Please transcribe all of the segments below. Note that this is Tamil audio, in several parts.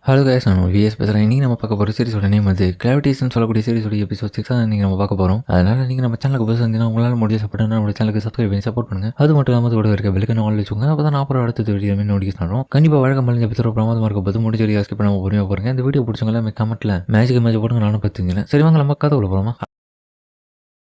ஹலோ கைஸ், நான் விஎஸ் பேசுகிறேன். இன்றைக்கி நம்ம பார்க்க போகிற சீரிஸோட நேம் வந்து கிராவிடேஷன் சொல்லக்கூடிய சீரிஸோட எபிசோட் 6 தான் இன்றைக்கி நம்ம பார்க்க போகிறோம். அதனால் நீங்கள் நம்ம சேனலுக்கு புதுசாக இருந்தீங்கன்னா உங்களால் முடிஞ்ச சப்போர்ட் நம்ம சேனலுக்கு சப்ஸ்கிரைப் பண்ணி சப்போர்ட் பண்ணுங்கள். அது மட்டும் இல்லாமல் கூட இருக்க பெல்லுக்கு ஆல் வச்சுக்கோங்க. அப்போ தான் அப்புறம் அடுத்த வீடியோ நோட்டிஃபிகேஷன் வரும். கண்டிப்பாக வழக்கம் பண்ணி எபிசோட பிரமாதமாக இருக்கும் போது முடிஞ்ச வீடியோ ஸ்கிப் பண்ணாமல் பொறுமையாக போகிறேன். இந்த வீடியோ பிடிச்சவங்கள கமெண்ட்டில் மேட்ச் போடுங்க, நானும் பார்த்துக்கிறேன். சரி வாங்க நம்ம கதை உள்ள போகலாமா?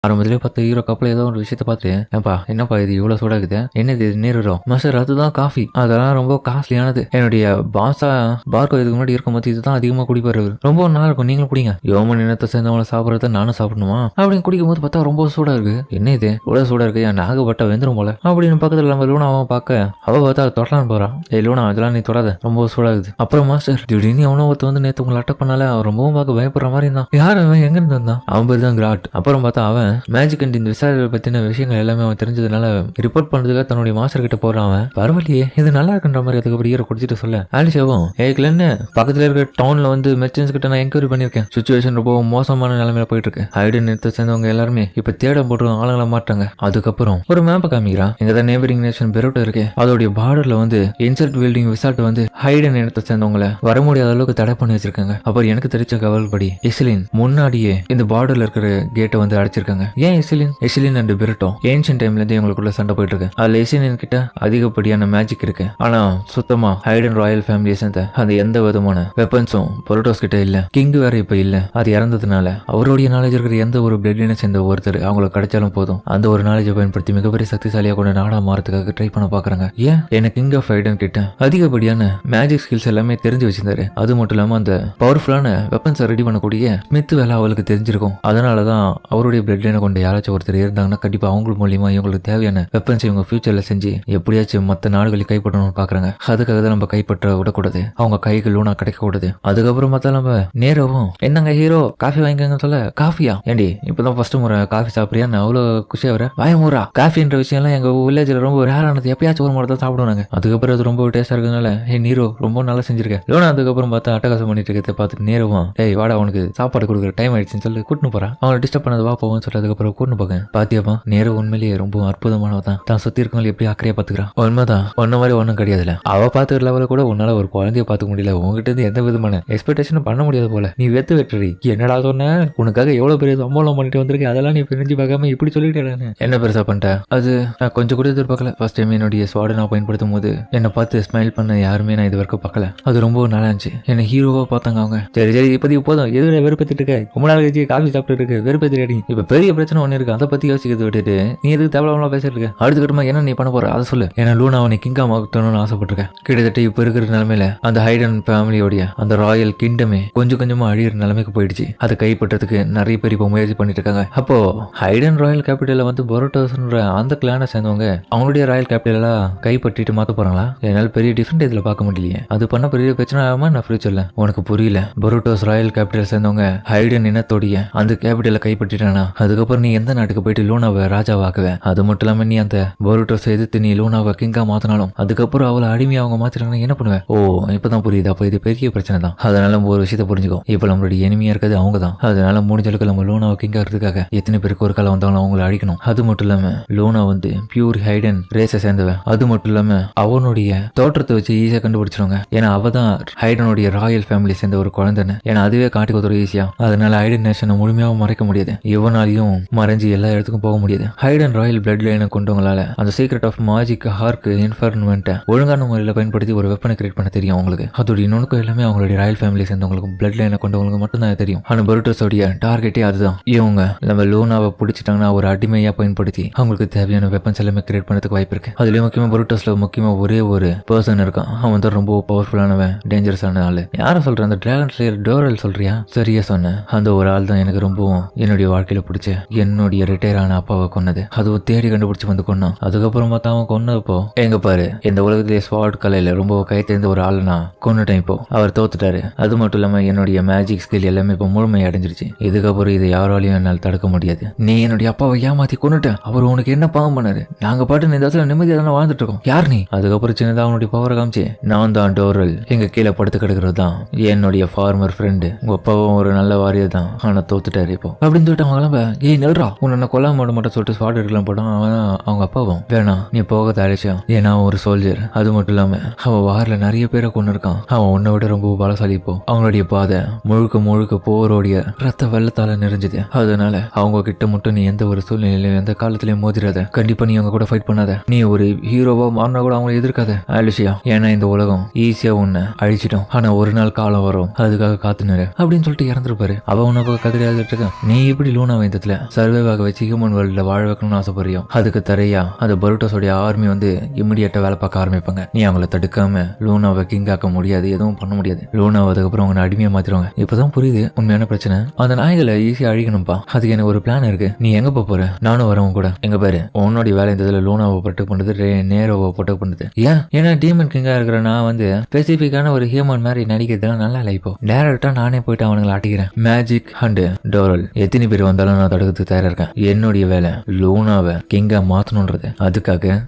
ஆரம்பத்திலே 10 ஹீரோ கப்பல் ஏதோ ஒரு விஷயத்த பார்த்து, ஏன்பா என்னப்பா இது இவ்வளோ சூடாகுது, என்னது இது நேரம் மாஸ்டர், அதுதான் காஃபி, அதெல்லாம் ரொம்ப காஸ்ட்லியானது. என்னுடைய பாஸா பார்க்கோ இதுக்கு முன்னாடி இருக்கும்போது இதுதான் அதிகமாக குடிப்பாரு, ரொம்ப நல்லா இருக்கும், நீங்களும் குடிங்க. யோமன் இனத்தை சேர்ந்தவங்கள சாப்பிட்றத நானும் சாப்பிடணுமா அப்படின்னு குடிக்கும் போது பார்த்தா ரொம்ப சூடா இருக்கு. என்ன இது இவ்வளோ சூடா இருக்கு, என் நாகப்பட்ட வெந்துரும் போல அப்படின்னு பக்கத்தில் நம்ம லூனா அவன் பார்க்க, அவ பார்த்தா தொடலான்னு போறான். லூனா அதெல்லாம் நீ தொடாத, ரொம்ப சூடாகுது. அப்புறம் மாஸ்டர் திடீர்னு அவனை ஒருத்த வந்து நேற்று உங்களை அட்டாக் பண்ணால அவன் ரொம்பவும் பார்க்க பயப்படுற மாதிரி இருந்தான். யார் அவன், எங்க இருந்து வந்தான்? அவன் பேர் தான் கிராட். அப்புறம் பார்த்தா அவன் மேஜிக் அண்ட் இந்த விசாரணை பத்தின விஷயங்கள் எல்லாமே அவன் தெரிஞ்சதுனால ரிப்போர்ட் பண்றதுக்காக தன்னுடைய மாஸ்டர் கிட்ட போறான். அவன் பரவாயில்லையே, இது நல்லா இருக்குன்ற மாதிரி அதுக்கப்புறம் ஈர குடிச்சிட்டு சொல்ல, ஆலிஷாவும் ஏக்கலன்னு பக்கத்துல இருக்க டவுன்ல வந்து மெர்ச்சன்ஸ் கிட்ட நான் என்கொயரி பண்ணிருக்கேன். சுச்சுவேஷன் ரொம்ப மோசமான நிலைமையில போயிட்டு இருக்கு. ஹைடன் நிறுத்த சேர்ந்தவங்க எல்லாருமே இப்ப தேட போட்டு ஆளுங்களை மாட்டாங்க. அதுக்கப்புறம் ஒரு மேப்பை காமிக்கிறான். எங்கதான் நேபரிங் நேஷன் பெரோட்டோ இருக்கு, அதோடைய பார்டர்ல வந்து இன்சல்ட் பில்டிங் விசால்ட் வந்து ஹைடன் நிறுத்த சேர்ந்தவங்களை வர முடியாத அளவுக்கு தடை பண்ணி வச்சிருக்காங்க. அப்புறம் எனக்கு தெரிஞ்ச கவல்படி இஸ்லின் முன்னாடியே இந்த பார்டர்ல இருக்கிற கேட்டை வந்து அடைச்சிருக்காங்க. ஏன் எசிலின் அண்ட் பெரட்டோ ஏன்ஷியன் டைம்ல இருந்து இவங்களுக்குள்ள சண்டை போயிட்டு இருக்கு. அதுல எசிலின் கிட்ட அதிகப்படியான மேஜிக் இருக்கு. ஆனா சுத்தமா ஹைடன் ராயல் ஃபேமிலியை சேர்ந்த அந்த எந்த விதமான வெப்பன்ஸும் பெரட்டோஸ் கிட்ட இல்ல. கிங் வேற இப்ப இல்ல, அது இறந்ததுனால அவருடைய நாலேஜ் இருக்கிற எந்த ஒரு பிளட்லினை சேர்ந்த ஒருத்தர் அவங்களுக்கு கிடைச்சாலும் போதும், அந்த ஒரு நாலேஜை பயன்படுத்தி மிகப்பெரிய சக்திசாலியா கொண்ட நாடா மாறதுக்காக ட்ரை பண்ண பாக்குறாங்க. ஏன் எனக்கு கிங் ஆஃப் ஹைடன் கிட்ட அதிகப்படியான மேஜிக் ஸ்கில்ஸ் எல்லாமே தெரிஞ்சு வச்சிருந்தாரு. அது மட்டும் இல்லாம அந்த பவர்ஃபுல்லான வெப்பன்ஸை ரெடி பண்ணக்கூடிய ஸ்மித் வேலை அவளுக்கு தெரிஞ்சிருக்கும். அதனாலதான் அவருடைய பிளட்லைனை கொண்ட யாராச்சும் ஒருத்தர் இருந்தாங்கன்னா கண்டிப்பா அவங்க மூலியமா இவங்களுக்கு தேவையான வெப்பன்ஸ் இவங்க ஃபியூச்சர்ல செஞ்சு எப்படியாச்சும் மற்ற நாடுகளை கைப்பற்றணும்னு பாக்குறாங்க. அதுக்காக தான் நம்ம கைப்பற்ற விடக்கூடாது, அவங்க கைகள் லூனா கிடைக்க கூடாது. அதுக்கப்புறம் பார்த்தா நம்ம நேரவும் என்னங்க ஹீரோ காஃபி வாங்கிக்கங்க சொல்ல, காஃபியா ஏண்டி இப்பதான் ஃபர்ஸ்ட் முறை காஃபி சாப்பிட்றியா, அவ்வளவு குஷியா வர வாயமுறா. காஃபின்ற விஷயம் எல்லாம் எங்க வில்லேஜ்ல ரொம்ப ரேரானது, எப்பயாச்சும் ஒரு முறை தான் சாப்பிடுவாங்க. அதுக்கப்புறம் அது ரொம்ப டேஸ்டா இருக்கிறதுனால நீரோ ரொம்ப நல்லா செஞ்சிருக்க லூனா. அதுக்கப்புறம் பார்த்தா அட்டகாசம் பண்ணிட்டு இருக்கிறத பார்த்துட்டு நேரவும், ஏய் வாடா உனக்கு சாப்பாடு கொடுக்குற டைம் ஆயிடுச்சுன்னு சொல்லி கூட்டின்னு போறான். அவனை டிஸ்டர்ப் பண்ணது வா போவோம்னு சொல்லிட்டு அதுக்கப்புறம் கூட்டின்னு போக பாத்தியாப்பா, நேரம் உண்மையிலேயே ரொம்ப அற்புதமானவதான். தான் சுத்தி இருக்கவங்க எப்படி அக்கறையா பாத்துக்கிறான். உண்மைதான், ஒன்ன மாதிரி ஒன்னும் கிடையாதுல. அவ பாத்துக்கிற லெவல கூட உன்னால ஒரு குழந்தைய பாத்துக்க முடியல. உங்ககிட்ட இருந்து எந்த விதமான எக்ஸ்பெக்டேஷனும் பண்ண முடியாது போல. நீ வெற்றி என்னடா சொன்ன, உனக்காக எவ்வளவு பெரிய சம்பளம் பண்ணிட்டு வந்திருக்கேன், அதெல்லாம் நீ பிரிஞ்சு பார்க்காம இப்படி சொல்லிட்டு என்ன பெருசா பண்ணிட்டேன். அது நான் கொஞ்சம் கூட எதிர்பார்க்கல. ஃபர்ஸ்ட் டைம் என்னுடைய ஸ்வாட நான் பயன்படுத்தும் போது என்னை பார்த்து ஸ்மைல் பண்ண யாருமே நான் இது வரைக்கும் பார்க்கல. அது ரொம்ப நல்லா இருந்துச்சு. என்ன ஹீரோவா பார்த்தாங்க அவங்க. சரி இப்போதைக்கு போதும், எதுவும் வெறுப்பேத்திட்டு இருக்க, ரொம்ப நாள் கழிச்சு காஃபி சாப்பிட்டு இருக்கு, வெறுப்பேத்தி இப்ப பெரிய பிரச்சனை ஒண்ணு இருக்கு, அதை பத்தி யோசிக்கிறது விட்டுட்டு நீ எதுக்கு தேவையில்லாம பேசிட்டு இருக்க. அடுத்த கட்டமா என்ன நீ பண்ண போற அதை சொல்லு. ஏன்னா லூனா அவனை கிங்கா மாத்தணும்னு ஆசைப்பட்டிருக்கேன். கிட்டத்தட்ட இப்ப இருக்கிற நிலைமையில அந்த ஹைடன் ஃபேமிலியோடைய அந்த ராயல் கிங்டமே கொஞ்சம் கொஞ்சமா அழியிற நிலைமைக்கு போயிடுச்சு. அதை கைப்பற்றதுக்கு நிறைய பேர் இப்ப முயற்சி பண்ணிட்டு இருக்காங்க. அப்போ ஹைடன் ராயல் கேபிட்டல வந்து பொரோட்டோஸ்ன்ற அந்த கிளானை சேர்ந்தவங்க அவங்களுடைய ராயல் கேபிட்டலா கைப்பற்றிட்டு மாத்த போறாங்களா? என்னால பெரிய டிஃபரெண்ட் இதுல பார்க்க முடியலையே. அது பண்ண பெரிய பிரச்சனை ஆகாம நான் ஃபியூச்சர்ல உனக்கு புரியல. பொரோட்டோஸ் ராயல் கேபிட்டல் சேர்ந்தவங்க ஹைடன் இனத்தோடைய அந்த கேபிட்டலை கைப்பற்றிட்டானா அதுக்கப்புறம் நீ எந்த நாட்டுக்கு போயிட்டு லூனாவை ராஜாவாக்குவ. அது மட்டும் இல்லாம நீ அந்த பொருட்டோஸை எதிர்த்து நீ லூனாவை கிங்கா மாத்தினாலும் அதுக்கப்புறம் அவளை அடிமையா அவங்க மாத்திட்டாங்கன்னா என்ன பண்ணுவேன்? ஓ இப்பதான் புரியுது. அப்ப இது பெரிய பிரச்சனை தான். அதனால நம்ம ஒரு விஷயத்த புரிஞ்சுக்கோ, இப்ப நம்மளுடைய எனிமையா இருக்கிறது அவங்க தான். அதனால முடிஞ்சளவுக்கு நம்ம லூனாவை கிங்கா இருக்கிறதுக்காக எத்தனை பேருக்கு ஒரு காலம் வந்தாலும் அவங்களை அழிக்கணும். அது மட்டும் இல்லாம லூனா வந்து பியூர் ஹைடன் ரேஸை சேர்ந்தவன். அது மட்டும் இல்லாம அவனுடைய தோற்றத்தை வச்சு ஈஸியா கண்டுபிடிச்சிருவாங்க. ஏன்னா அவ தான் ஹைடனுடைய ராயல் ஃபேமிலி சேர்ந்த ஒரு குழந்தைன்னு. ஏன்னா அதுவே காட்டி கொடுத்துரும் ஈஸியா. அதனால ஹைடன் நேஷனை முழுமையாக மறைக்க முடியாது. இவனாலையும் மறைஞ்சு எல்லா இடத்துக்கும் போக முடியாது. ஹைடன் ராயல் பிளட் லைனை கொண்டவங்களால அந்த சீக்ரெட் ஆஃப் மேஜிக் ஹார்க் இன்ஃபர்மெண்ட்டை ஒழுங்கான முறையில் பயன்படுத்தி ஒரு வெப்பனை கிரியேட் பண்ண தெரியும் அவங்களுக்கு. அதோட நுணுக்கம் எல்லாமே அவங்களுடைய ராயல் ஃபேமிலி சேர்ந்தவங்களுக்கு பிளட் லைனை கொண்டவங்களுக்கு மட்டும் தான் தெரியும். ஆனா பொருட்டோஸோடைய டார்கெட்டே அதுதான். இவங்க நம்ம லூனாவை பிடிச்சிட்டாங்கன்னா ஒரு அடிமையா பயன்படுத்தி அவங்களுக்கு தேவையான வெப்பன்ஸ் எல்லாமே கிரியேட் பண்ணதுக்கு வாய்ப்பு இருக்கு. அதுலயும் முக்கியமா பொருட்டோஸ்ல முக்கியமா ஒரே ஒரு பர்சன் இருக்கான். அவன் தான் ரொம்ப பவர்ஃபுல்லானவன், டேஞ்சரஸான ஆளு. யாரை சொல்றேன்? அந்த டிராகன் ஸ்லேயர் டோரல் சொல்றியா? சரியா சொன்னேன். அந்த ஒரு ஆள் தான் எனக்கு ரொம்பவும் என்னுடைய வாழ்க்கையில பிடிச்ச என்னுடைய ரிட்டையர் ஆன அப்பாவை கொன்னது. அதுவும் தேடி கண்டுபிடிச்சு வந்து கொன்னான். அதுக்கப்புறம் பார்த்தா அவன் கொன்னப்போ எங்க பாரு, இந்த உலகத்திலே ஸ்வாட் கலையில ரொம்ப கை தெரிந்த ஒரு ஆள் நான் கொன்னுட்டேன். இப்போ அவர் தோத்துட்டாரு. அது மட்டும் இல்லாம என்னுடைய மேஜிக் ஸ்கில் எல்லாமே இப்போ முழுமை அடைஞ்சிருச்சு. இதுக்கப்புறம் இதை யாராலையும் என்னால் தடுக்க முடியாது. நீ என்னுடைய அப்பாவை ஏமாத்தி கொன்னுட்ட. அவர் உனக்கு என்ன பாவம் பண்ணாரு? நாங்க பாட்டு இந்த இடத்துல நிம்மதியா தானே வாழ்ந்துட்டு இருக்கோம். யார் நீ? அதுக்கப்புறம் சின்னதா அவனுடைய பவரை காமிச்சு, நான் தான் டோரல், எங்க கீழே படுத்து கிடக்கிறது தான் என்னுடைய ஃபார்மர் ஃப்ரெண்டு. உங்க அப்பாவும் ஒரு நல்ல வாரியர் தான், ஆனா தோத்துட்டாரு இப்போ அப்படின்னு சொல்லிட்டு அவங்க ஏய் நெல்றா உன்னை கொல்லாம மட்டும் சொல்லிட்டு ஸ்பாட் எடுக்கலாம் போட்டோம். அவன் அவங்க அப்பாவும் வேணாம் நீ போகாத ஆலிஷா, ஏன்னா ஒரு சோல்ஜர், அது மட்டும் இல்லாம அவன் வாரில் நிறைய பேரை கொண்டு இருக்கான், அவன் உன்னை விட ரொம்ப பலசாலி. இப்போ அவங்களுடைய பாதை முழுக்க முழுக்க போரோடைய ரத்த வெள்ளத்தால நிறைஞ்சது. அதனால அவங்க கிட்ட மட்டும் நீ எந்த ஒரு சூழ்நிலையிலும் எந்த காலத்திலயும் மோதிராத. கண்டிப்பா நீ அவங்க கூட ஃபைட் பண்ணாத. நீ ஒரு ஹீரோவா மாறினா கூட அவங்களை எதிர்க்காத ஆலிஷியா, ஏன்னா இந்த உலகம் ஈஸியா உன்னை அழிச்சிட்டோம், ஆனா ஒரு நாள் காலம் வரும், அதுக்காக காத்துனரு அப்படின்னு சொல்லிட்டு இறந்துருப்பாரு. அவ உன்னை கதிரையாகிட்டு இருக்க. நீ எப்படி லூனா வைந்தத்துல சர்வைவ் ஆக வச்சு ஹியூமன் வேர்ல்ட்ல வாழ வைக்கணும்னு ஆசைப்படுறியோ அதுக்கு தரையா அந்த பருட்டோஸோடைய ஆர்மி வந்து இமிடியேட்டா வேலை பார்க்க ஆரம்பிப்பாங்க. நீ அவங்களை தடுக்காம லூனாவை கிங் ஆக்க முடியாது, எதுவும் பண்ண முடியாது. லூனாவை அதுக்கப்புறம் அவங்க அடிமையா மாத்திருவாங்க. இப்பதான் புரியுது உண்மையான பிரச்சனை. அந்த நாய்களை ஈஸியா அழிக்கணும்பா. அதுக்கு எனக்கு ஒரு பிளான் இருக்கு. நீ எங்க போற? நானும் வரவும் கூட. எங்க பாரு உன்னோட வேலை இந்த இதுல லூனாவை ப்ரொடெக்ட் பண்றது, நேரோவை ப்ரொடெக்ட் பண்றது. ஏன்னா டீமன் கிங்கா இருக்கிற நான் வந்து ஸ்பெசிபிக்கான ஒரு ஹியூமன் மாதிரி நடிக்கிறதுலாம் நல்லா இல்லை. இப்போ டைரக்டா நானே போயிட்டு அவனுங்களை ஆட்டிக்கிறேன். மேஜிக் அண்ட் டோரல் எத்தனை பேர் வந்தாலும் நான் தடுக்கிறதுக்கு தயாரா இருக்கேன். என்னுடைய வேலை லூனாவை கிங்கா மாத்தணும்ன்றது.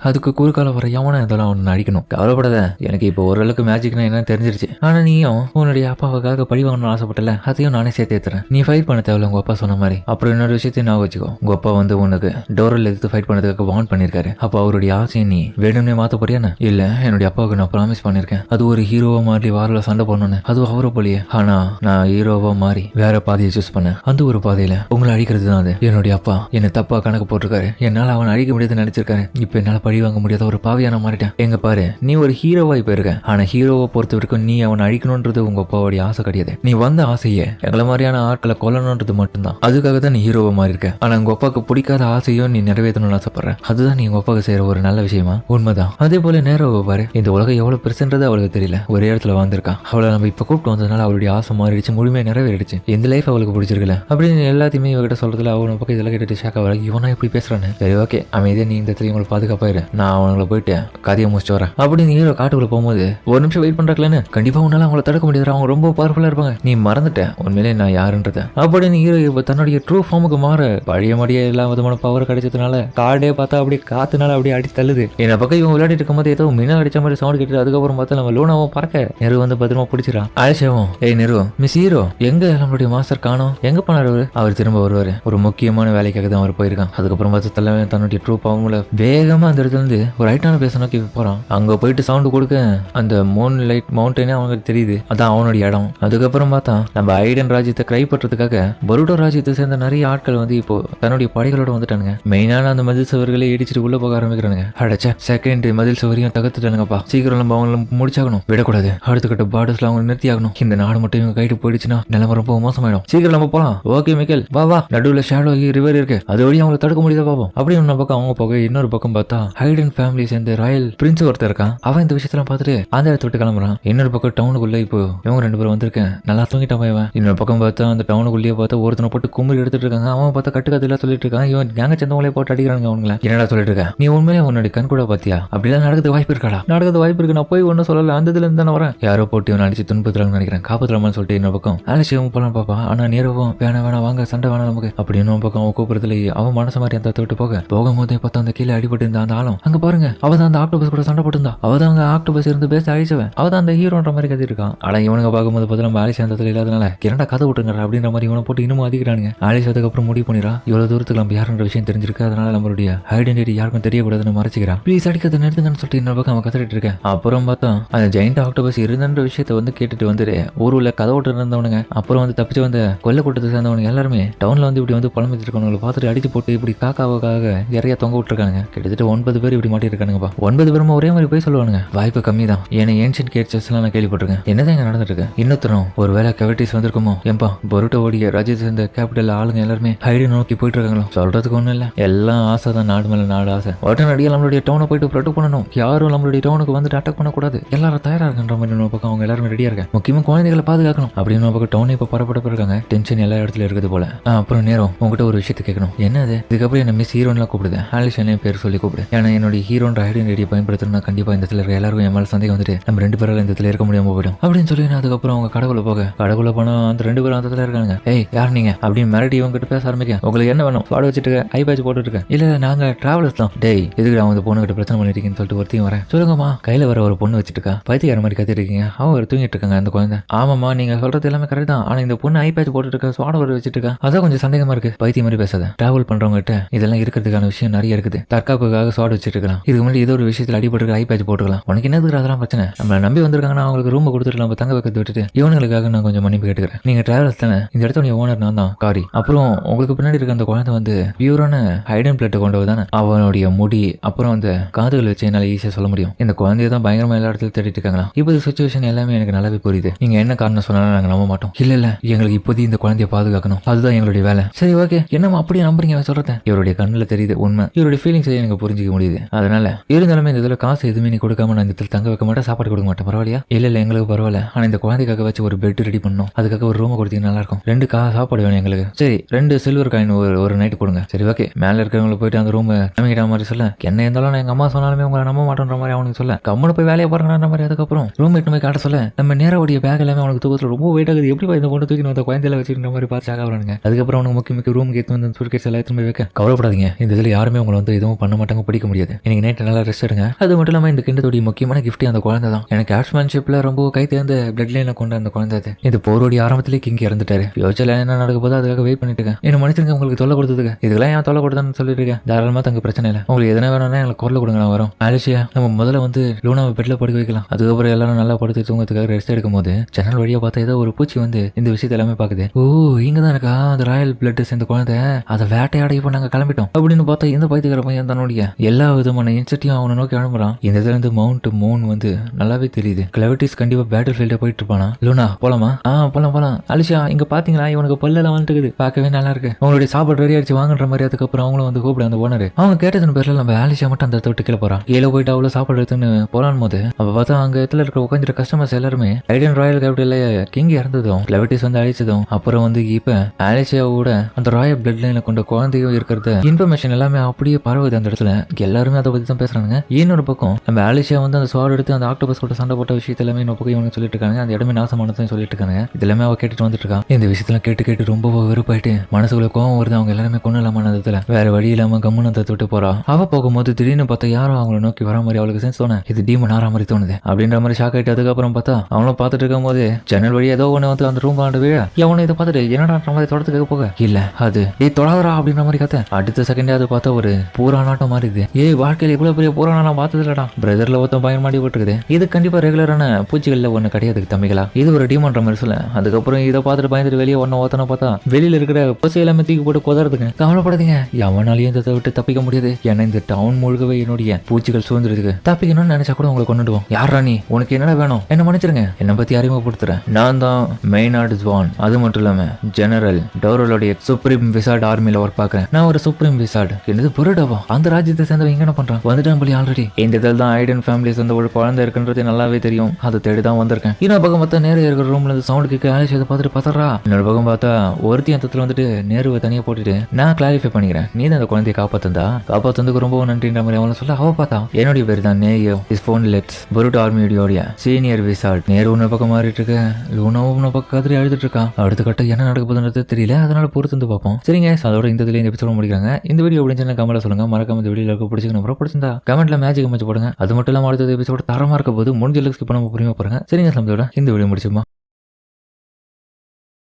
அதுக்கு குறுக்கால வர எவனா இதெல்லாம் அவனை அடிக்கணும். கவலைப்படாத, எனக்கு இப்போ ஓரளவுக்கு மேஜிக்னா என்ன தெரிஞ்சிருச்சு. ஆனா நீயும் உன்னுடைய அப்பாவுக்காக பழி வாங்கணும்னு ஆசைப்பட்டல, அதையும் நானே சேர்த்து ஏத்துறேன். நீ ஃபைட் பண்ண தேவையில்ல உங்க அப்பா சொன்ன மாதிரி. அப்புறம் இன்னொரு விஷயத்தையும் நான் வச்சுக்கோ, உங்க அப்பா வந்து உனக்கு டோரல் எடுத்து ஃபைட் பண்ணதுக்காக வார்ன் பண்ணிருக்காரு. அப்ப அவருடைய ஆசையை நீ வேணும்னே மாத்த போறியானே? இல்ல, என்னுடைய அப்பாவுக்கு நான் ப்ராமிஸ் பண்ணிருக்கேன், அது ஒரு ஹீரோவா மாறி வாரில் சண்டை பண்ணணும்னு. அதுவும் அவரை போலியே. ஆனா நான் ஹீரோவா மாறி வேற பாதையை சூஸ் பண்ணேன். அந்த ஒரு பாதையில உங்களை அழிக்கிறது தான் அது. என்னுடைய அப்பா என்ன தப்பா கணக்கு போட்டிருக்காரு. என்னால அவன் அழிக்க முடியாதுன்னு நினைச்சிருக்காரு. இப்ப என்னால பழி வாங்க முடியாத ஒரு பாவியான மாறிட்டேன். எங்க பாரு, நீ ஒரு ஹீரோவா இப்ப இருக்க. ஆனா ஹீரோவை பொறுத்த வரைக்கும் நீ அவனை அழிக்கணும்ன்றது உங்க அப்பாவுடைய ஆசை கிடையாது. நீ வந்த ஆசையே எங்களை மாதிரியான ஆட்களை கொல்லணும்ன்றது மட்டும்தான். அதுக்காக தான் நீ ஹீரோவா மாறி இருக்க. ஆனா உங்க அப்பாவுக்கு பிடிக்காத ஆசையும் நீ நிறைவேற்றணும்னு ஆசைப்படுற. அதுதான் நீ உங்க அப்பாவுக்கு செய்யற ஒரு நல்ல விஷயமா? உண்மைதான். அதே போல நேரோவை பாரு, இந்த உலகம் எவ்வளவு பெருசுன்றது அவளுக்கு தெரியல. ஒரே இடத்துல வாழ்ந்திருக்கா. அவளை நம்ம இப்ப கூப்பிட்டு வந்ததுனால அவளுடைய ஆசை மாறிடுச்சு, முழுமையா நிறைவேறிடுச்சு. இந்த லைஃப் அவளுக்கு பிடிச்சிருக்கல அப்படின்னு எல்லாத்தையுமே இவகிட்ட சொல்றதுல அவனை பக்கம் இதெல்லாம் கேட்டுட்டு ஷாக் ஆகல. இவனா இப்படி பேசுறானு. சரி ஓகே, அமைதியா நீ இந்த இடத்துல உங்களுக்கு பாதுகாப்பாயிரு, நான் அவங்களை போயிட்டு கதையை முடிச்சு வரேன் அப்படின்னு ஹீரோ காட்டுக்குள்ள போகும்போது ஒரு நிமிஷம் வெயிட் பண்றாங்களேன்னு கண்டிப்பா உன்னால அவங்களை தடுக்க முடியாது. அவங்க ரொம்ப பவர்ஃபுல்லா இருப்பாங்க. நீ மறந்துட்ட உண்மையிலே நான் யாருன்றத அப்படின்னு ஹீரோ தன்னுடைய ட்ரூ ஃபார்முக்கு மாற பழைய மடியே எல்லா விதமான பவர் கிடைச்சதுனால கார்டே பார்த்தா அப்படியே காத்துனால அப்படியே அடி தள்ளுது. என்ன பக்கம் இவங்க விளையாடிட்டு இருக்கும்போது ஏதோ மின்னல் அடிச்ச மாதிரி சவுண்ட் கேட்டு அதுக்கப்புறம் பார்த்தா நம்ம லூனாவும் பறக்க நெரு வந்து பத்திரமா பிடிச்சிடான். ஆயிஷாவும் ஏய் நெரு மிஸ் ஹீரோ எங்க நம்மளுடைய மாஸ்டர் காணோம், எங்க போனாரு அவரு? அவர் திரும்ப வருவாரு, ஒரு முக்கியமான வேலைக்காக தான் அவர் போயிருக்கான். அதுக்கப்புறம் பார்த்து தலைவன் தன்னுடைய ட்ரூ ஃபார்முல வேகமா அந்த இடத்துல இருந்து ஒரு ரைட்டான பேச நோக்கி போறான். அங்க போயிட்டு சவுண்ட் கொடுக்க அந்த மூன் லைட் மவுண்டனே அவனுக்கு தெரியுது, அதான் அவனுடைய இடம். அதுக்கப்புறம் பார்த்தா நம்ம ஐடன் ராஜ்யத்தை கைப்பற்றதுக்காக பருடோ ராஜ்யத்தை சேர்ந்த நிறைய ஆட்கள் வந்து இப்போ தன்னுடைய படைகளோட வந்துட்டானுங்க. மெயினான அந்த மதில் சவர்களை இடிச்சிட்டு உள்ள போக ஆரம்பிக்கிறானுங்க. அடைச்ச செகண்ட் மதில் சவரையும் தகர்த்துட்டானுங்கப்பா. சீக்கிரம் நம்ம அவங்களை முடிச்சாகணும், விடக்கூடாது. அடுத்த கட்ட பார்டர்ஸ்ல அவங்க நிறுத்தி ஆகணும். இந்த நாடு மட்டும் இவங்க கைட்டு போயிடுச்சுன்னா நிலைமை ரொம்ப மோசமாயிடும். சீக்கிரம் நம்ம போலாம். ஓகே மிக்கேல் வா வா, நடுவில் ஷேடோ ரிவர் இருக்கு, அது வழியா அவங்களை தடுக்க முடியாத பாப்போம். அப்படி ஒன்னு பக்கம் அவங்க போக இன்னொரு பக்கம் பார்த்தா ஹைடன் ஃபேமிலி சேர்ந்த ராயல் பிரின்ஸ் ஒருத்தர் இருக்கான். அவன் இந்த விஷயத்தெல்லாம் பார்த்துட்டு அந்த இடத்த விட்டு கிளம்புறான். இன்னொரு பக்கம் டவுனுக்குள்ள இப்போ இவங்க ரெண்டு பேரும் வந்திருக்கேன், நல்லா தூங்கிட்டான் இவன். இன்னொரு பக்கம் பார்த்தா அந்த டவுனுக்குள்ளேயே பார்த்தா ஒருத்தனை போட்டு கும்பல் எடுத்துட்டு இருக்காங்க. அவன் பார்த்தா கட்டுக்கதெல்லாம் சொல்லிட்டு இருக்கான். இவன் கேங்க சேர்ந்தவங்களே போட்டு அடிக்கிறாங்க. அவங்கள என்னடா சொல்லிட்டு இருக்க நீ? உண்மையிலே உன்னுடைய கண் கூட பாத்தியா? அப்படிலாம் நடக்கிறது வாய்ப்பு இருக்காடா? நடக்கிறது வாய்ப்பு இருக்கு, நான் போய் ஒன்னும் சொல்லல, அந்த இதுல இருந்து தானே வரேன். யாரோ போட்டு இவன் அடிச்சு துன்புறாங்கன்னு நினைக்கிறேன், காப்பாற்றலாமான்னு சொல்லிட்டு இன்னொரு பக்கம் ஆலிஷியாவும் போலாம் பாப்பா. ஆனா நேரவும் வேணா வாங்க சண்டை வேணாம் நமக்கு அப்படின்னு பக்கம் அவன் கூப்பிடுறதுல அவன் மனசு மாதிரி அந்த விட்டு போகும்போதே பார்த்தா அந்த கீழே அடிபட்டு இருந்த அந்த ஆளும் அங்க பாருங்க, அவதான் அந்த ஆக்டோபஸ் கூட சண்டை போட்டு இருந்தா. அவதான் அங்க ஆக்டோபஸ் இருந்து பேச அழிச்சவன். அவதான் அந்த ஹீரோன்ற மாதிரி கதை இருக்கான். ஆனா இவனுங்க பார்க்கும்போது பார்த்தா நம்ம ஆலிஷா அந்த இல்லாதனால கிரண்டா கதை விட்டுங்க அப்படின்ற மாதிரி இவனை போட்டு இன்னும் அதிக்கிறானுங்க. ஆலிஷா அதுக்கப்புறம் முடிவு பண்ணிடா இவ்வளவு தூரத்துக்கு நம்ம யாருன்ற விஷயம் தெரிஞ்சிருக்கு, அதனால நம்மளுடைய ஐடென்டிட்டி யாருக்கும் தெரியக்கூடாதுன்னு மறைச்சிக்கிறான். ப்ளீஸ் அடிக்கிறத நிறுத்துங்கன்னு சொல்லிட்டு இன்னொரு பக்கம் அவன் கத்துட்டு இருக்கேன். அப்புறம் பார்த்தா அந்த ஜெயிண்ட் ஆக்டோபஸ் இருந்தன்ற விஷயத்த வந்து கேட்டுட்டு வந்துட்டு ஊருல கதை விட்டு இருந்தவனுங்க அப்புறம் வந்து தப்பிச்சு வந்த கொல்ல கூட்டத்தை சேர்ந்தவனுங்க எல்லாருமே டவுன்ல வந்து இப்படி வந்து புலம்பிட்டு இருக்கவங்களை பார்த்துட்டு அடிச்சு போட்டு இப்படி காக்காவுக்காக நிறைய தொங்க விட்டுருக்காங்க. கிட்டத்தட்ட 9 பேர் இப்படி மாட்டி இருக்கானுங்கப்பா. 9 பேரும் ஒரே மாதிரி போய் சொல்லுவானுங்க. வாய்ப்பு கம்மி தான். ஏன்னா ஏன்ஷியன்ட் கேட்சஸ் எல்லாம் நான் கேள்விப்பட்டிருக்கேன். என்னதான் இங்க நடந்துட்டு இருக்கு? இன்னொருத்தரும் ஒரு வேலை கவர்டிஸ் வந்திருக்குமோ ஏன்பா பொருட்டோடைய ராஜ்யத்தை சேர்ந்த கேபிட்டல் ஆளுங்க எல்லாருமே ஹைடன் நோக்கி போயிட்டு இருக்காங்களோ? சொல்றதுக்கு ஒண்ணும் இல்ல, எல்லாம் ஆசை தான், நாடு மேல நாடு ஆசை. உடனடியாக நம்மளுடைய டவுனை போயிட்டு ப்ரொடெக்ட் பண்ணணும், யாரும் நம்மளுடைய டவுனுக்கு வந்துட்டு அட்டாக் பண்ணக்கூடாது, எல்லாரும் தயாரா இருக்கின்ற மாதிரி பக்கம் அவங்க எல்லாரும் ரெடியா இருக்காங்க. முக்கியமா குழந்தைகளை பாதுகாக்கணும் அப்படின்னு பக்கம் டவுனை இப்ப பரப்பட்டு இருக்காங்க. டென்ஷன் எல்லா இடத்துல இருக்குது போல. அப்புறம் நேரம் உங்ககிட்ட ஒரு விஷயத்தை கேட்கணும். என்னது? இதுக்கப்புறம் என்ன மிஸ் ஹீரோன்லாம் கூப்பிடுது, ஆலிஷன் பேர் சொல்லி கூப்பிடு. ஏன்னா என்னுடைய ஹீரோன்ற ஐடென்டிட்டியை பயன்படுத்தணும்னா கண்டிப்பா இந்த இடத்துல எல்லாருக்கும் என் மேல சந்தேகம் வந்துட்டு நம்ம 2 பேரால இந்த இடத்துல இருக்க முடியாம போயிடும் அப்படின்னு சொல்லி அதுக்கப்புறம் அவங்க கடவுளை போனா அந்த 2 பேரும் அந்த இடத்துல இருக்காங்க. ஏய் யார் நீங்க அப்படின்னு மிரட்டி இவங்க கிட்ட பேச ஆரம்பிக்க. உங்களுக்கு என்ன வேணும்? பாட வச்சுட்டு ஐ பேட்ச் போட்டு இருக்கேன். இல்ல நாங்க டிராவலர்ஸ் தான். டேய் எதுக்கு அவங்க பொண்ணு கிட்ட பிரச்சனை பண்ணிருக்கீங்கன்னு சொல்லிட்டு ஒருத்தையும் வரேன். சொல்லுங்கம்மா. கையில வர ஒரு பொண்ணு வச்சுட்டு இருக்கா, பைத்தியார மாதிரி கத்திட்டு இருக்கீங்க. அவங்க ஒரு தூங்கிட்டு இருக்காங்க அந்த குழந்தை. ஆமாம்மா நீங்க சொல்றது எல்லாமே கரெக்ட் தான், ஆனா இந்த பொண்ணு ஐ பேட்ச் போட்டு இருக்க, சுவாட வர வச்சுட்டு இருக்கா, அதான் கொஞ்சம் சந்தேகமா இருக்கு. இருக்கு பைத்திய மாதிரி பேசாத. டிராவல் பண்றவங்க கிட்ட இதெல்லாம் இருக்கிறதுக்கான விஷயம் நிறைய இருக்குது. தற்காப்புக்காக ஸ்வாட் வச்சுட்டு இருக்கலாம். இதுக்கு முன்னாடி ஏதோ ஒரு விஷயத்துல அடிபட்டு ஐ பேட்ச் போட்டுக்கலாம். உனக்கு என்னது அதெல்லாம் பிரச்சனை? நம்மள நம்பி வந்திருக்காங்கன்னா அவங்களுக்கு ரூம் கொடுத்துட்டு நம்ம தங்க வைக்கிறது விட்டுட்டு இவனுங்களுக்காக நான் கொஞ்சம் மன்னிப்பு கேட்டுக்கிறேன். நீங்க டிராவல்ஸ் தானே, இந்த இடத்துல ஓனர் நான் தான் காரி. அப்புறம் உங்களுக்கு பின்னாடி இருக்க அந்த குழந்தை வந்து பியூரான ஹைடன் பிளட் கொண்டது தானே. அவனுடைய முடி அப்புறம் அந்த காதுகள் வச்சு என்னால ஈஸியா சொல்ல முடியும். இந்த குழந்தைய தான் பயங்கரமா எல்லா இடத்துல தேடிட்டு இருக்காங்களா. இப்போ சுச்சுவேஷன் எல்லாமே எனக்கு நல்லாவே புரியுது. நீங்க என்ன காரணம் சொன்னாலும் நாங்க நம்ப மாட்டோம். இல்ல எங்களுக்கு இப்போதைக்கு இந்த குழந்தைய பாதுகாக்கணும், அதுதான் எங்களுடைய வேலை. சரி ஓகே, என்னமா அப்படியே நம்புறீங்க சொல்றேன். இவருடைய கண்ணுல தெரியுது உண்மை. இவருடைய ஃபீலிங்ஸ் எனக்கு புரிஞ்சிக்க முடியுது. அதனால இருந்தாலுமே இந்த இதுல காசு எதுவுமே நீ கொடுக்காம நான் இந்த இடத்துல தங்க வைக்க மாட்டேன், சாப்பாடு கொடுக்க மாட்டேன். பரவாயில்லையா? இல்ல எங்களுக்கு பரவாயில்ல. ஆனா இந்த குழந்தைக்காக வச்சு ஒரு பெட் ரெடி பண்ணணும். அதுக்காக ஒரு ரூம் கொடுத்தீங்க நல்லா இருக்கும். 2 சாப்பாடு வேணும் எங்களுக்கு. சரி 2 சில்வர் காயின் ஒரு நைட் கொடுங்க. சரி ஓகே. மேல இருக்கிறவங்களை போயிட்டு அந்த ரூம் நம்பிக்கிற மாதிரி சொல்ல, என்ன இருந்தாலும் நான் எங்க அம்மா சொன்னாலுமே உங்களை நம்ப மாட்டேன்ற மாதிரி அவனுக்கு சொல்ல, கம்மனு போய் வேலையை பாருங்கன்ற மாதிரி. அதுக்கப்புறம் ரூம் எட்டு போய் காட்ட சொல்ல, நம்ம நேரவுடைய பேக் எல்லாமே அவனுக்கு தூக்கத்தில் ரொம்ப வெயிட் ஆகுது. எப்படி இந்த பொண்ணு தூக்கி அந்த குழந்தையில வச்சுக்கிற மாதிரி பார்த்து சாகாவறானுங்க. அதுக்கப்புறம் அவனுக்கு முக்கிய ரூம் கேட்டு வந்து சுட்கேஸ் எல்லாம் எடுத்து போய் வைக்க, கவலைப்படாதீங்க, இந்த இதில் யாருமே உங்களை வந்து எதுவும் பண்ண மாட்டாங்க, பிடிக்க முடியாது. இன்னைக்கு நைட் நல்லா ரெஸ்ட் எடுங்க. அது மட்டும் இல்லாமல் இந்த கிண்டத்தோடைய முக்கியமான கிஃப்ட் அந்த குழந்தை தான். எனக்கு ஆர்ட்ஸ்மேன்ஷிப்ல ரொம்ப கை தேர்ந்த பிளட் லைன்ல கொண்ட அந்த குழந்தை அது. இந்த போரோடைய ஆரம்பத்திலே கிங் இறந்துட்டாரு. ஃபியூச்சர்ல என்ன நடக்க போதோ அதுக்காக வெயிட் பண்ணிட்டு இருக்கேன். என்ன மனுஷனுக்கு உங்களுக்கு தொல்லை கொடுத்ததுக்கு இதெல்லாம் ஏன் தொல்லை கொடுத்தான்னு சொல்லிட்டு இருக்கேன். தாராளமா தங்க பிரச்சனை இல்லை. உங்களுக்கு எதனா வேணும்னா எனக்கு குரல் கொடுங்க, நான் வரோம். ஆலிஷியா, நம்ம முதல்ல வந்து லூனாவை பெட்ல படுக்க வைக்கலாம். அதுக்கப்புறம் எல்லாரும் நல்லா படுத்து தூங்கத்துக்காக ரெஸ்ட் எடுக்கும் போது ஜன்னல் வழியா பார்த்தா ஏதோ ஒரு பூச்சி வந்து இந்த விஷயத்த எல்லாமே பாக்குது. ஓ இங்க தான் இருக்கா அந்த ராயல் பிளட் சேர்ந்த குழந்தை, அதை வேட்டையாட இப்போ நாங்க கிளம்பிட்டோம் அப்படின்னு பார்த்தா இந்த பைத்தியக்கார பையன் தன்னுடைய எல்லா விதமான இன்செட்டையும் அவனை நோக்கி கிளம்புறான். இந்த இதுல இருந்து மவுண்ட் மோன் வந்து நல்லாவே தெரியுது. கிளாவிட்டிஸ் கண்டிப்பா பேட்டில் ஃபீல்ட போயிட்டு இருப்பானா. லூனா போலாமா? போலாம். அலிஷா இங்க பாத்தீங்களா இவனுக்கு பல்லெல்லாம் வந்துட்டு பார்க்கவே நல்லா இருக்கு. உங்களுடைய சாப்பாடு ரெடி ஆயிடுச்சு வாங்குற மாதிரி. அதுக்கப்புறம் அவங்களும் வந்து கூப்பிட அந்த ஓனர் அவங்க கேட்டதன் பேர்ல நம்ம அலிஷா மட்டும் அந்த இடத்த விட்டு கீழே போறான். கீழே போயிட்டு அவ்வளவு சாப்பாடு எடுத்துன்னு போறான் போது அப்ப பார்த்தா அங்க இடத்துல இருக்கிற உட்காந்துற கஸ்டமர்ஸ் எல்லாருமே ஐடன் ராயல் கேபிட்டல்ல கிங் இறந்ததும் கிளாவிட்டிஸ் வந்து அழிச்சதும் அப்புறம் வந்து இப்ப ஆலிஷியாவோட அந்த ராயல் பிளட் லைன்ல கொண்ட குழந்தையும் இருக்கிறது இன்ஃபர்மேஷன் எல்லாமே அப்படியே பரவுது அந்த இடத்துல. எல்லாருமே அதை பத்தி தான் பேசுறாங்க. இன்னொரு பக்கம் நம்ம ஆலிஷியா வந்து அந்த ஸ்வாட் எடுத்து அந்த ஆக்டோபஸ் கூட சண்டை போட்ட விஷயத்த எல்லாமே இன்னொரு பக்கம் இவங்க சொல்லிட்டு இருக்காங்க. அந்த இடமே நாசமானதுன்னு சொல்லிட்டு இருக்காங்க. இதெல்லாமே அவ கேட்டுட்டு வந்துட்டு இருக்கான். இந்த விஷயத்துல கேட்டு ரொம்ப வெறுப்பாயிட்டு மனசுக்குள்ள கோவம் வருது. அவங்க எல்லாருமே கொண்டு இல்லாம இடத்துல வேற வழி இல்லாம கம்முன்னு அதை விட்டு போறா. அவ போகும்போது திடீர்னு பார்த்தா யாரும் அவங்களை நோக்கி வர மாதிரி அவளுக்கு சென்ஸ் தோணு. இது டீமன் ஆற மாதிரி தோணுது அப்படின்ற மாதிரி ஷாக் ஆயிட்டு அதுக்கப்புறம் பார்த்தா அவனும் பார்த்துட்டு இருக்கும் போது ஜன்னல் வழி ஏதோ ஒண்ணு வந்து அந்த ரூம் ஆண்டு விழ எவனும் இதை பார்த்துட்டு என்னடா மாதிரி தொடத்துக்காக போக இல்ல அது தொடாதரா அப்படின்ற மாதிரி கத்த. அடுத்த செகண்டே அது பார்த்தா ஒரு பூரானாட்டம் மாறிது. வாழ்க்கையில இவ்வளவு பெரிய பூரானா பார்த்தது இல்லடா. பிரதர்ல ஒருத்தன் பயன் மாடி போட்டுருக்குது. இது கண்டிப்பா ரெகுலரான பூச்சிகள்ல ஒண்ணு கிடையாது தம்பிகளா. இது ஒரு டீமன்ற மாதிரி சொல்ல. அதுக்கப்புறம் இதை பார்த்துட்டு பயந்துட்டு வெளியே ஒத்தனை பார்த்தா வெளியில இருக்கிற பசு எல்லாமே தூக்கி போட்டு கொதறதுங்க. கவலைப்படாதீங்க, எவனாலையும் இந்த விட்டு தப்பிக்க முடியாது. ஏன்னா இந்த டவுன் முழுகவே என்னுடைய பூச்சிகள் சூழ்ந்துருக்கு. தப்பிக்கணும்னு நினைச்சா கூட உங்களை கொண்டுடுவோம். யாரா நீ? உனக்கு என்னடா வேணும்? என்ன மன்னிச்சிருங்க, என்னை பத்தி அறிமுகப்படுத்துறேன். நான் தான் மெய்னார்ட் ஜுவான். அது மட்டும் இல்லாம ஜெனரல் டோரலோடைய சுப்ரீம் விசார்ட் ஆர்மியில ஒர்க் பாக்குறேன். நான் ஒரு சுப்ரீம் விசார்ட். என்னது புரடாவா? அந்த ராஜ்யத்தை சேர்ந்தவங்க இங்க என்ன பண்றான்? வந்துட்டான் போலி ஆல்ரெடி. இந்த இதில் தான் ஐடன் ஃபேமிலி சேர்ந்த ஒரு குழந்தை இருக்குன்றது நல்லாவே தெரியும். அதை தேடி தான் வந்திருக்கேன். இன்னொரு பக்கம் பார்த்தா நேரு இருக்கிற ரூம்ல இருந்து சவுண்ட் கேட்க ஆலிஷ் அதை பார்த்துட்டு பார்த்தா. இன்னொரு பக்கம் பார்த்தா ஒருத்தி அந்த வந்துட்டு நேருவை தனியா போட்டுட்டு நான் கிளாரிஃபை பண்ணிக்கிறேன், நீ தான் அந்த குழந்தையை காப்பாத்துறதுக்கு ரொம்ப நன்றின்ற மாதிரி அவளை சொல்ல. அவ பார்த்தா என்னுடைய பேர் தான் நேயோ இஸ் ஃபோன் லெட்ஸ் புருட் ஆர்மியோடைய சீனியர் விசார்ட். நேரு ஒன்று பக்கம் மாறிட்டு இருக்கு, லூனாவும் ஒன்று பக்கம் கதிரி எழுதிட்டு இருக்கான். அடுத்த கட்டம் என்ன நடக்க போகுதுன்றது தெரியல. அதனால பொறுத்து வந்து பார்ப்போம். சரிங்க, அதோட இந்த எபிசோட முடிக்கிறாங்க. இந்த வீடியோ பிடிச்சா கமெண்ட்ல சொல்லுங்க. மறக்காம இந்த வீடியோ பிடிச்சிக்கணும். பிடிச்சிருந்தா கமெண்ட்ல மேஜிக் அமைச்சு போடுங்க. அது மட்டும் இல்லாம அடுத்த எபிசோட தரமா இருக்க போது முடிஞ்ச ஸ்கிப் பண்ணாம புரியுமா பாருங்க. சரிங்க, இந்த வீடியோ முடிச்சுமா.